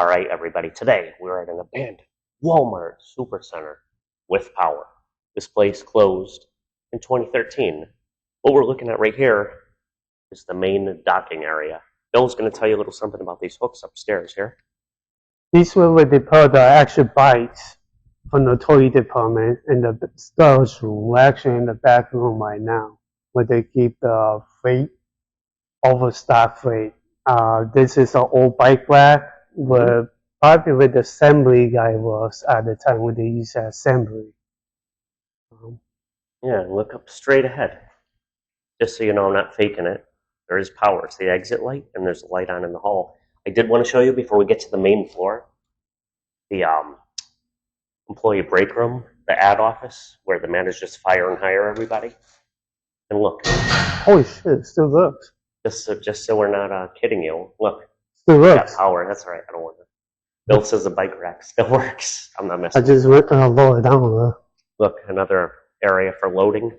All right, everybody, today we're at an abandoned Walmart Supercenter with power. This place closed in 2013. What we're looking at right here is the main docking area. Bill's going to tell you a little something about these hooks upstairs here. These were they put the actual bikes from the toy department in the storage room. We're actually in the back room right now, where they keep the freight, overstock freight. This is an old bike rack where probably where the assembly guy was at the time when they used assembly. Yeah, look up straight ahead. Just so you know I'm not faking it. There is power. It's the exit light, and there's a light on in the hall. I did want to show you before we get to the main floor, the employee break room, the ad office, where the managers fire and hire everybody. And look, Holy shit, it still works. just so we're not kidding you, look, Still we got works. power. That's all right. I don't want to. Bill says the bike rack still works. I'm not I messing. just went to lower it down. Look, another area for loading.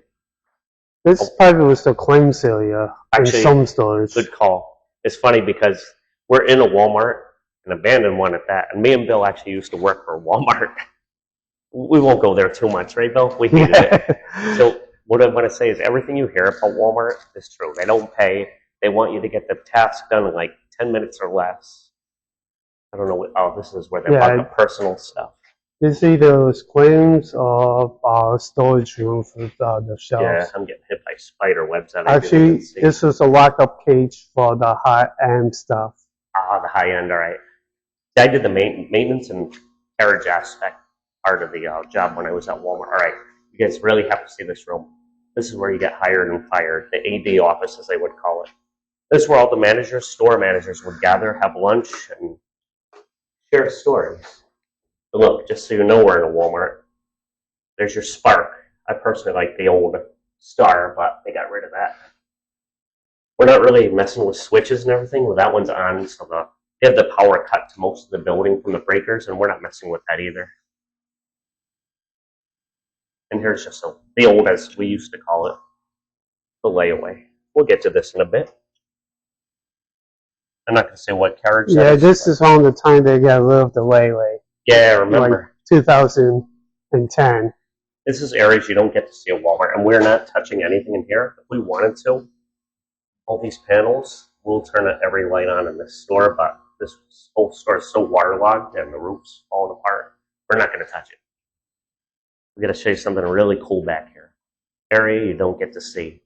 This probably was the claims area Actually, in some stores. Good call. It's funny because we're in a Walmart, an abandoned one at that, and me and Bill actually used to work for Walmart. We won't go there too much, right, Bill? We hated it. So what I want to say is everything you hear about Walmart is true. They don't pay. They want you to get the task done in like 10 minutes or less. I don't know what, oh, this is where they bought the personal stuff. You see those claims of storage room for the shelves. Yeah, I'm getting hit by spider webs. Actually, this is a lockup cage for the high-end stuff. Ah, the high end, all right. I did the maintenance and carriage aspect part of the job when I was at Walmart. All right, you guys really have to see this room. This is where you get hired and fired, the AD office, as they would call it. This is where all the managers, store managers would gather, have lunch, and share stories. But look, just so you know we're in a Walmart, there's your Spark. I personally like the old Star, but they got rid of that. We're not really messing with switches and everything. Well, that one's on, so they have the power cut to most of the building from the breakers, and we're not messing with that either. And here's just the old, as we used to call it, the layaway. We'll get to this in a bit. I'm not going to say what carriage that is. Yeah, this is on the time they got rid of the layaway. Yeah, I remember. Like 2010. This is areas you don't get to see at Walmart, and we're not touching anything in here. If we wanted to, all these panels, we'll turn every light on in this store, but this whole store is so waterlogged and the roof's falling apart, we're not going to touch it. We're going to show you something really cool back here. Area you don't get to see.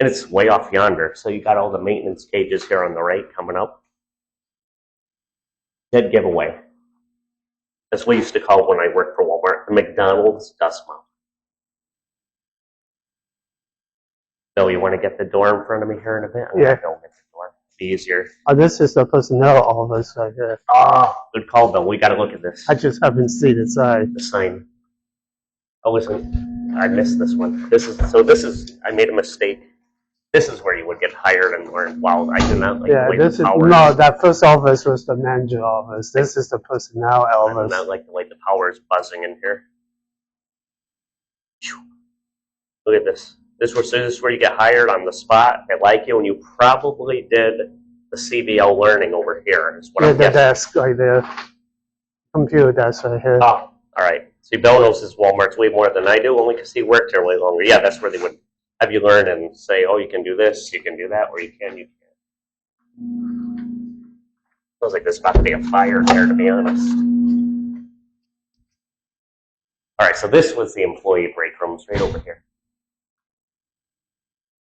And it's way off yonder, so you got all the maintenance cages here on the right coming up. Dead giveaway. That's what we used to call it when I worked for Walmart, the McDonald's dust mountain. So you want to get the door in front of me here in a bit? Yeah. Don't get the door. It'd be easier. Oh, this is the personnel office right here. Oh, good call, Bill. We got to look at this. I just haven't seen the side. The sign. Oh, listen, I missed this one. I made a mistake. This is where you would get hired and learn. Wow, I did not like the powers. No, that first office was the manager office. This is the personnel office. I do not like the way the powers buzzing in here. Look at this. This is where you get hired on the spot. They like you, and you probably did the CBL learning over here. Is what I'm guessing. The desk right there. Computer desk right here. Oh, all right. See, Bill knows his Walmart's way more than I do, only because he worked here way longer. Yeah, that's where they would have you learn and say, oh, you can do this, you can do that, or you can't. Feels like there's about to be a fire here, to be honest. All right, so this was the employee break rooms right over here.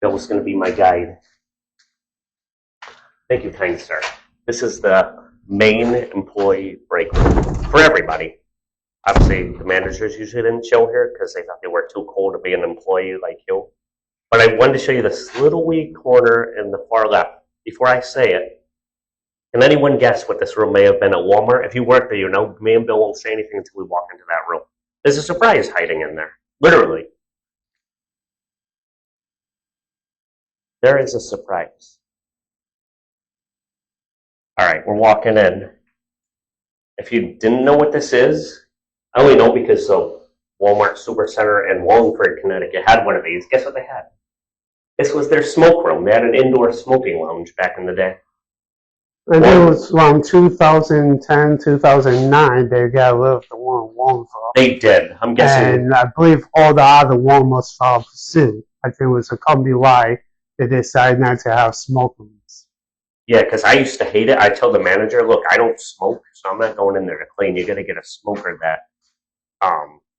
Bill was going to be my guide. Thank you, kind sir. This is the main employee break room for everybody. Obviously, the managers usually didn't show here because they thought they were too cool to be an employee like you. But I wanted to show you this little wee corner in the far left. Before I say it, can anyone guess what this room may have been at Walmart? If you work there, you know, me and Bill won't say anything until we walk into that room. There's a surprise hiding in there. Literally. There is a surprise. All right, we're walking in. If you didn't know what this is, I only know because Walmart Supercenter in Wallingford, Connecticut had one of these. Guess what they had? This was their smoke room. They had an indoor smoking lounge back in the day. And it was around 2010, 2009, they got rid of the one in Walmart. They did. I'm guessing. And I believe all the other Walmarts filed suit. I think it was a company wide that decided not to have smoke rooms. Yeah, because I used to hate it. I told the manager, look, I don't smoke, so I'm not going in there to clean. You got to get a smoker that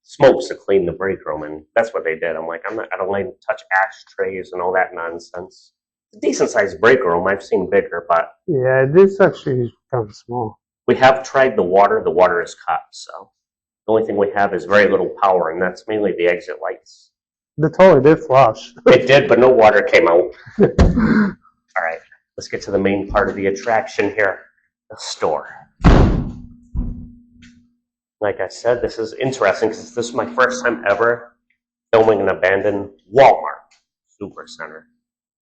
smokes to clean the break room, and that's what they did. I'm like, I don't like to touch ashtrays and all that nonsense. It's a decent sized break room. I've seen bigger, but Yeah, this actually is kind of small. we have tried the water. The water is cut, so the only thing we have is very little power, and that's mainly the exit lights. The toilet did flush. It did, but no water came out. All right, let's get to the main part of the attraction here, the store. Like I said, this is interesting because this is my first time ever filming an abandoned Walmart Supercenter.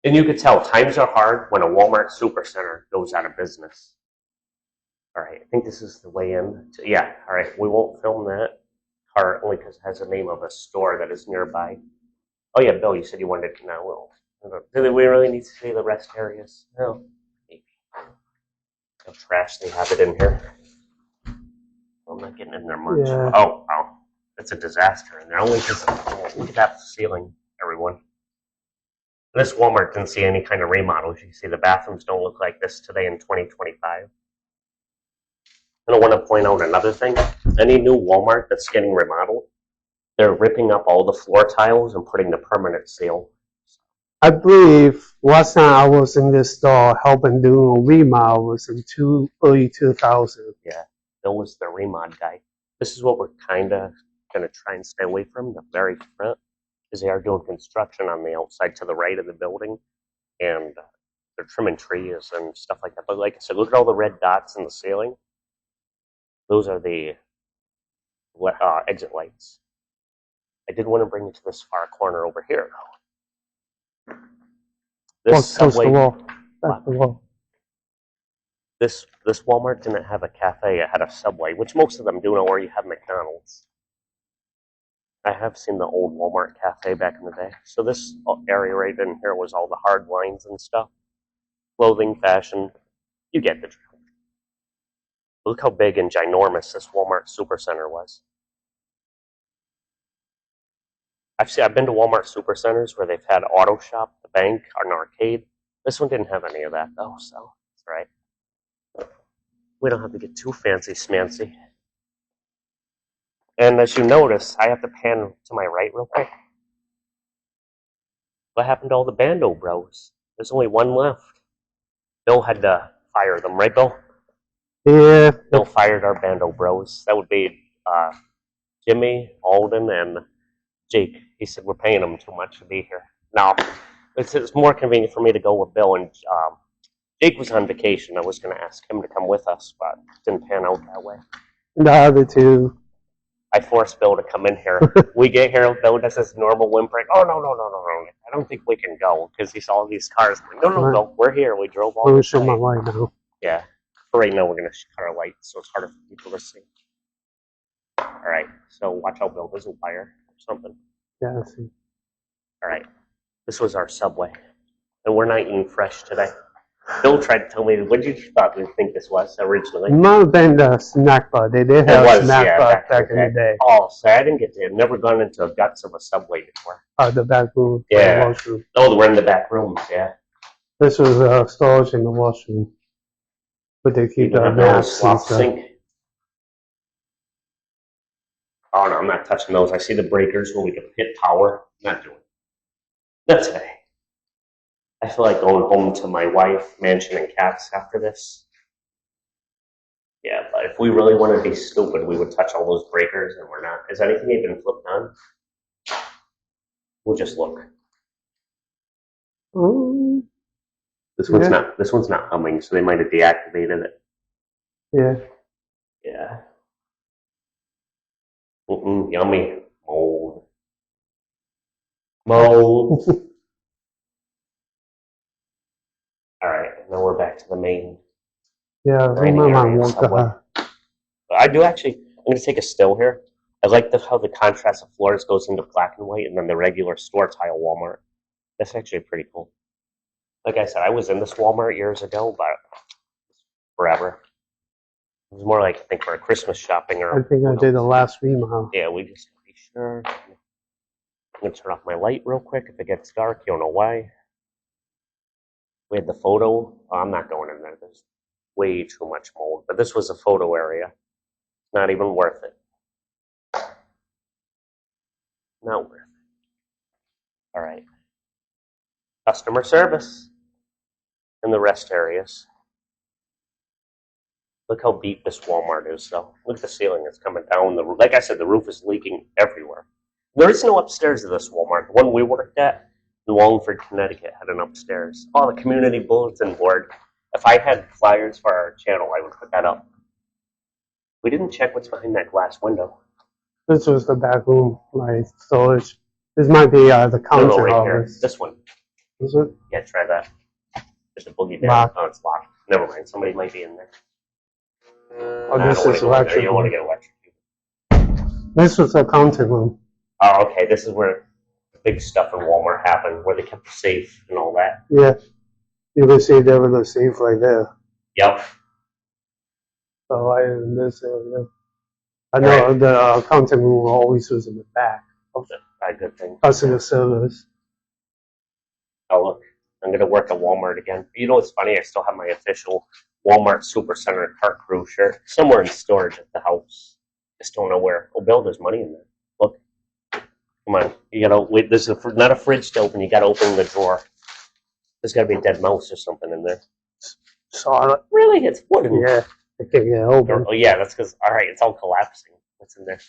And you could tell times are hard when a Walmart Supercenter goes out of business. All right, I think this is the way in. Yeah, all right, we won't film that currently because it has the name of a store that is nearby. Oh yeah, Bill, you said you wanted to know. Do we really need to see the rest areas? No, maybe. No trash, they have it in here. I'm not getting in there much. Yeah. Oh, wow. It's a disaster in there. Only because, look at that ceiling, everyone. This Walmart didn't see any kind of remodels. You see the bathrooms don't look like this today in 2025. And I want to point out another thing. Any new Walmart that's getting remodeled, they're ripping up all the floor tiles and putting the permanent seal. I believe last time I was in this store helping do a remodel was in early 2000. Yeah, Bill was the remod guy. This is what we're kind of going to try and stay away from, the very front, because they are doing construction on the outside to the right of the building, and they're trimming trees and stuff like that. But like I said, look at all the red dots in the ceiling. Those are the exit lights. I did want to bring you to this far corner over here, though. This subway. That's the wall. This Walmart didn't have a cafe. It had a Subway, which most of them do now, or you have McDonald's. I have seen the old Walmart cafe back in the day. So this area right in here was all the hard lines and stuff. Clothing, fashion. You get the drill. Look how big and ginormous this Walmart Supercenter was. I've been to Walmart Supercenters where they've had auto shop, the bank, an arcade. This one didn't have any of that though, so that's right. We don't have to get too fancy smancy. And as you notice, I have to pan to my right real quick. What happened to all the Bando Bros? There's only one left. Bill had to fire them, right, Bill? Yeah. Bill fired our Bando Bros. That would be Jimmy, Alden, and Jake. He said we're paying them too much to be here. Now, it's more convenient for me to go with Bill, and Jake was on vacation. I was going to ask him to come with us, but it didn't pan out that way. The other two. I forced Bill to come in here. We get here, Bill does this normal whimpering. Oh, no. I don't think we can go because he saw these cars. No, we're here. We drove all I'm the show way. my light now. Yeah. For right now, we're going to cut our lights, so it's harder for people to see. All right. So watch out, Bill. There's a wire or something. Yeah, I see. All right. This was our Subway. And we're not eating fresh today. Bill tried to tell me, what did you think this was originally? It might have been the snack bar. They did have a snack bar back in the day. Oh, so I didn't get to. I've never gone into the guts of a Subway before. The back room. Yeah. The washroom. Oh, we're in the back rooms, yeah. This was storage in the washroom. But they keep the masks and stuff. Sink. Oh, no, I'm not touching those. I see the breakers where we can hit power. Not doing it. Not today. I feel like going home to my wife, mansion, and cats after this. Yeah, but if we really want to be stupid, we would touch all those breakers, and we're not. Is anything even flipped on? We'll just look. This one's not humming, so they might have deactivated it. Yeah. Yeah. Yummy. Mold. All right, now we're back to the main. Yeah, I do actually. I'm going to take a still here. I like how the contrast of floors goes into black and white, and then the regular store tile Walmart. That's actually pretty cool. Like I said, I was in this Walmart years ago, but forever. It was more like, I think, for a Christmas shopping or. I think I did the last remodel. Yeah, we just gotta be sure. I'm gonna turn off my light real quick if it gets dark. You don't know why. We had the photo. Oh, I'm not going in there. There's way too much mold. But this was a photo area. Not even worth it. Not worth it. All right. Customer service in the rest areas. Look how beat this Walmart is, though. Look at the ceiling. It's coming down. Like I said, the roof is leaking everywhere. There is no upstairs to this Walmart. The one we worked at in Wallingford, Connecticut, had an upstairs. Oh, the community bulletin board. If I had flyers for our channel, I would put that up. We didn't check what's behind that glass window. This was the back room, like storage. This might be the counter No, right here. office. This one. Is it? Yeah, try that. Just a boogie down. Locked. Oh, it's locked. Never mind. Somebody might be in there. Oh, Nah, this I don't is wanna go in there. You electric. don't want to get electrocuted. This was the counter room. Oh, okay. This is where the big stuff in Walmart happened, where they kept the safe and all that. Yeah. You can see there was a safe right there. Yep. So I in this area. I know the counter room always was in the back of the A good thing. customer service. Oh, look. I'm going to work at Walmart again. You know what's funny? I still have my official Walmart Supercenter cart crew shirt somewhere in storage at the house. Just don't know where. Oh, Bill, there's money in there. Look. Come on. You got to wait. This is not a fridge to open. You got to open the drawer. There's got to be a dead mouse or something in there. Saw it. Really? It's wooden. Yeah. I can't get it open. Oh, yeah. That's because, all right, it's all collapsing. What's in there?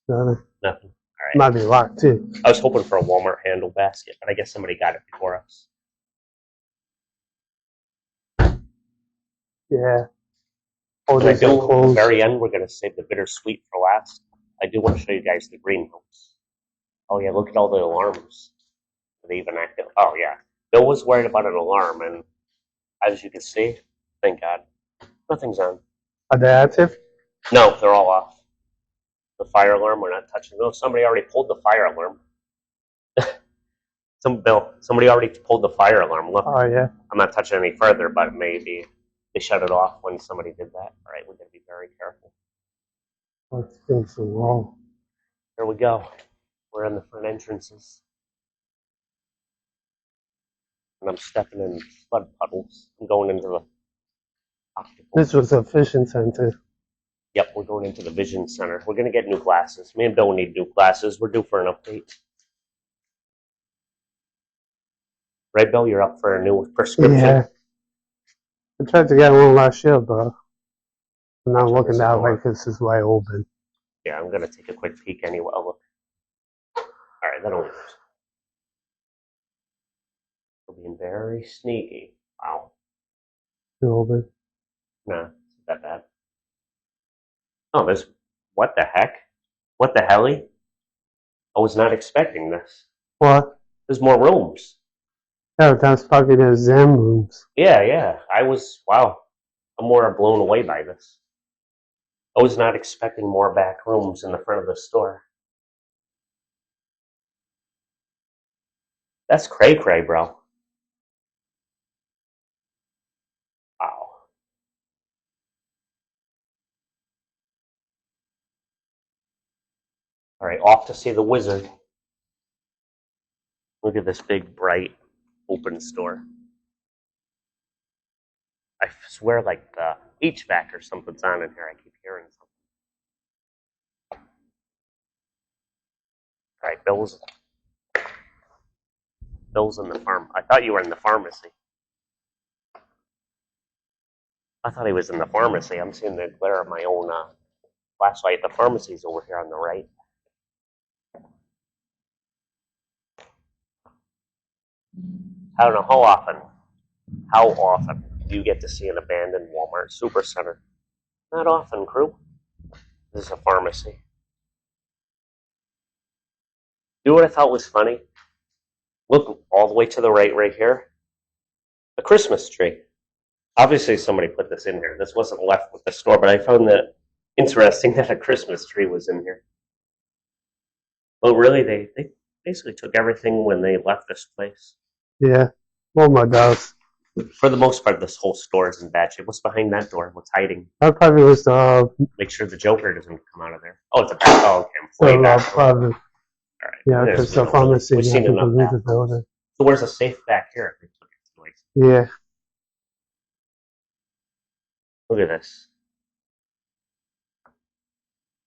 Nothing. All right. Might be locked too. I was hoping for a Walmart handle basket, but I guess somebody got it before us. Yeah. Oh, And I there's do, a at the closed. very end, we're going to save the bittersweet for last. I do want to show you guys the greenhouse. Oh, yeah, look at all the alarms. They even active. Oh, yeah. Bill was worried about an alarm, and as you can see, thank God, nothing's on. Are they active? No, they're all off. The fire alarm, we're not touching. No, somebody already pulled the fire alarm. Somebody already pulled the fire alarm. Look, Oh, yeah. I'm not touching any further, but maybe they shut it off when somebody did that. All right, we got to be very careful. Let's go so wrong. Here we go. We're in the front entrances. And I'm stepping in flood puddles. I'm going into the optical. This was a fishing center. Yep, we're going into the vision center. We're going to get new glasses. Me and Bill need new glasses. We're due for an update. Right, Bill? You're up for a new prescription? Yeah. I tried to get one last year, but I'm not looking that way because this is wide open. Yeah, I'm going to take a quick peek anyway. I'll look. All right, that'll work. We're being very sneaky. Wow. Too open. Nah, it's not that bad. Oh, there's... What the heck? What the helly? I was not expecting this. What? There's more rooms. Yeah, that's probably the exam rooms. Yeah. I was... Wow. I'm more blown away by this. I was not expecting more back rooms in the front of the store. That's cray-cray, bro. Wow. All right, off to see the wizard. Look at this big, bright, open store. I swear, like the HVAC or something's on in here. I keep hearing something. All right, Bill's in the farm. I thought you were in the pharmacy. I thought he was in the pharmacy. I'm seeing the glare of my own flashlight. The pharmacy's over here on the right. I don't know how often do you get to see an abandoned Walmart Supercenter? Not often, crew. This is a pharmacy. You know what I thought was funny? Look all the way to the right here. A Christmas tree. Obviously somebody put this in here. This wasn't left with the store, but I found that interesting that a Christmas tree was in here. Well, really, they basically took everything when they left this place. Yeah. Walmart does. For the most part, this whole store is in bad shape. What's behind that door? What's hiding? That probably was Make sure the Joker doesn't come out of there. Oh, it's a back. Oh, okay. Employee back. probably, All right. yeah, There's because the no- pharmacy We've seen had to enough leave the bathrooms. building. So where's a safe back here? Yeah, Look at this.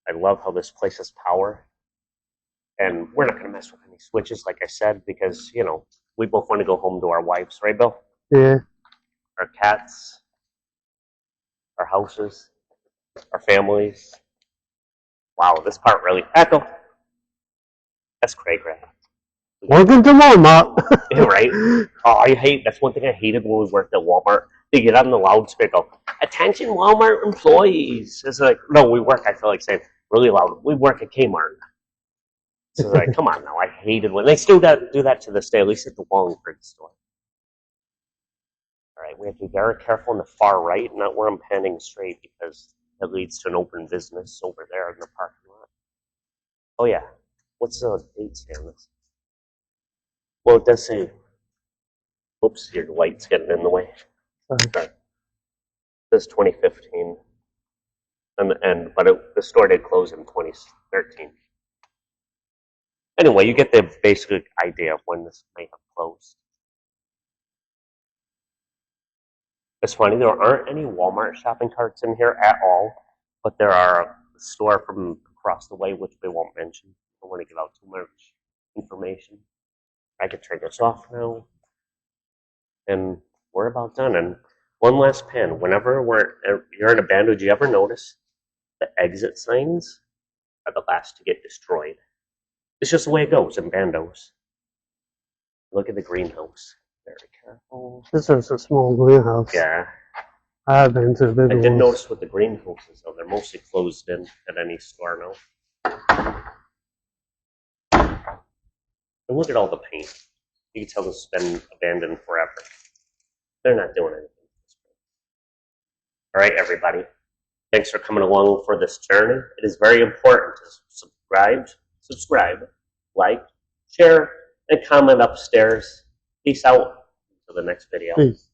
I love how this place has power. And we're not going to mess with any switches, like I said, because, you know, we both want to go home to our wives, right, Bill? yeah. Our cats, our houses, our families. Wow, this part really... Echo! That's cray cray. Welcome to Walmart. Yeah, right? Oh, that's one thing I hated when we worked at Walmart. They get on the loudspeaker, go, attention Walmart employees. It's like, no, we work, I feel like saying really loud, we work at Kmart. So it's like, come on now, I hated when they still do that to this day, at least at the Wallingford store. All right, we have to be very careful on the far right, not where I'm panning straight, because it leads to an open business over there in the parking lot. Oh yeah, what's the date say on this? Well, it does say, oops, your light's getting in the way. Sorry. It says 2015, but the store did close in 2013. Anyway, you get the basic idea of when this may have closed. It's funny, there aren't any Walmart shopping carts in here at all, but there are a store from across the way, which we won't mention. I don't want to give out too much information. I could turn this off now. And we're about done. And one last pen. Whenever you're in a bando, do you ever notice the exit signs are the last to get destroyed? It's just the way it goes in bandos. Look at the greenhouse. Very careful. This is a small greenhouse. Yeah. I have been to big I ones. did notice with the greenhouses, though, they're mostly closed in at any store now. And look at all the paint. You can tell this has been abandoned forever. They're not doing anything. All right, everybody. Thanks for coming along for this journey. It is very important to subscribe, like, share, and comment upstairs. Peace out. Until the next video. Peace.